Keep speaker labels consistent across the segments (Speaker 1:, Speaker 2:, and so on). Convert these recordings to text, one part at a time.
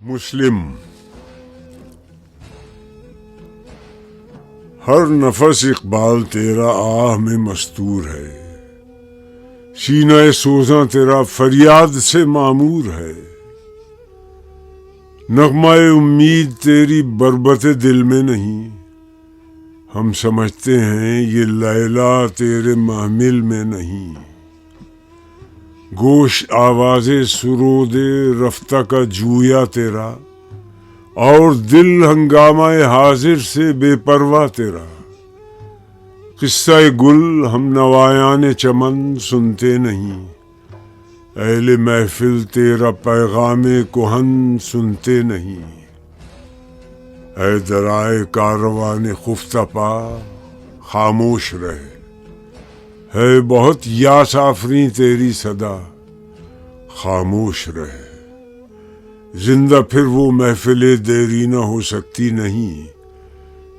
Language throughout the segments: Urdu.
Speaker 1: مسلم ہر نفس اقبال تیرا آہ میں مستور ہے، سینہ سوزاں تیرا فریاد سے معمور ہے، نغمہ امید تیری بربط دل میں نہیں، ہم سمجھتے ہیں یہ لیلا تیرے محمل میں نہیں، گوش آواز سرود رفتہ کا جویا تیرا، اور دل ہنگامہ حاضر سے بے پرواہ تیرا، قصہ گل ہم نوایان چمن سنتے نہیں، اہل محفل تیرا پیغام کہن سنتے نہیں، اے درائے کاروان خفتہ پا خاموش رہے، ہے بہت یاس آفریں تیری صدا خاموش رہے، زندہ پھر وہ محفل دیرینہ ہو سکتی نہیں،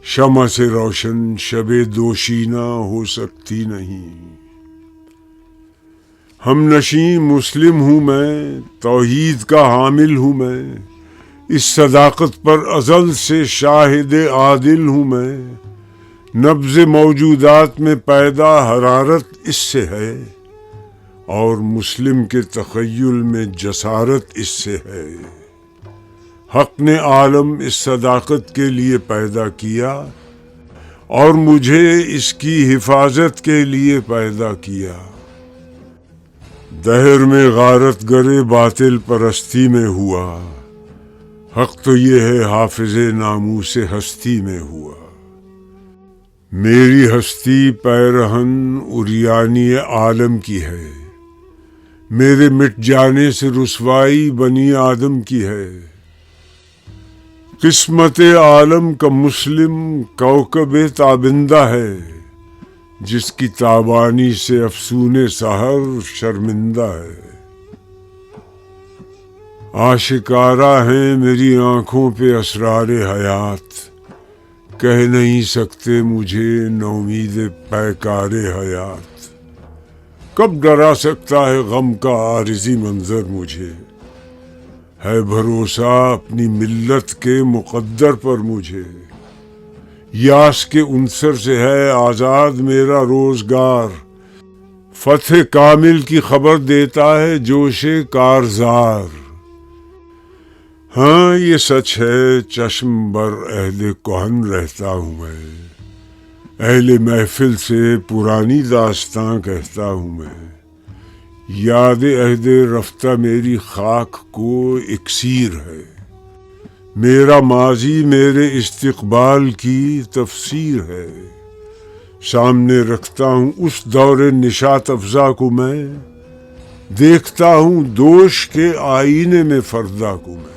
Speaker 1: شمع سے روشن شب دوشینہ ہو سکتی نہیں، ہم نشیں مسلم ہوں میں، توحید کا حامل ہوں میں، اس صداقت پر ازل سے شاہد عادل ہوں میں، نبض موجودات میں پیدا حرارت اس سے ہے، اور مسلم کے تخیل میں جسارت اس سے ہے، حق نے عالم اس صداقت کے لیے پیدا کیا، اور مجھے اس کی حفاظت کے لیے پیدا کیا، دہر میں غارت گر باطل پرستی میں ہوا، حق تو یہ ہے حافظ ناموس ہستی میں ہوا، میری ہستی پیرہن عریانی عالم کی ہے، میرے مٹ جانے سے رسوائی بنی آدم کی ہے، قسمت عالم کا مسلم کوكب تابندہ ہے، جس کی تابانی سے افسون سحر شرمندہ ہے، آشکارا ہیں میری آنکھوں پہ اسرار حیات، کہہ نہیں سکتے مجھے نومید پیکار حیات، کب ڈرا سکتا ہے غم کا عارضی منظر مجھے، ہے بھروسہ اپنی ملت کے مقدر پر مجھے، یاس کے عنصر سے ہے آزاد میرا روزگار، فتح کامل کی خبر دیتا ہے جوش کارزار، ہاں یہ سچ ہے چشم بر عہد کہن رہتا ہوں میں، اہل محفل سے پرانی داستاں کہتا ہوں میں، یاد عہد رفتہ میری خاک کو اکسیر ہے، میرا ماضی میرے استقبال کی تفسیر ہے، سامنے رکھتا ہوں اس دور نشاط افزا کو میں، دیکھتا ہوں دوش کے آئینے میں فردا کو میں،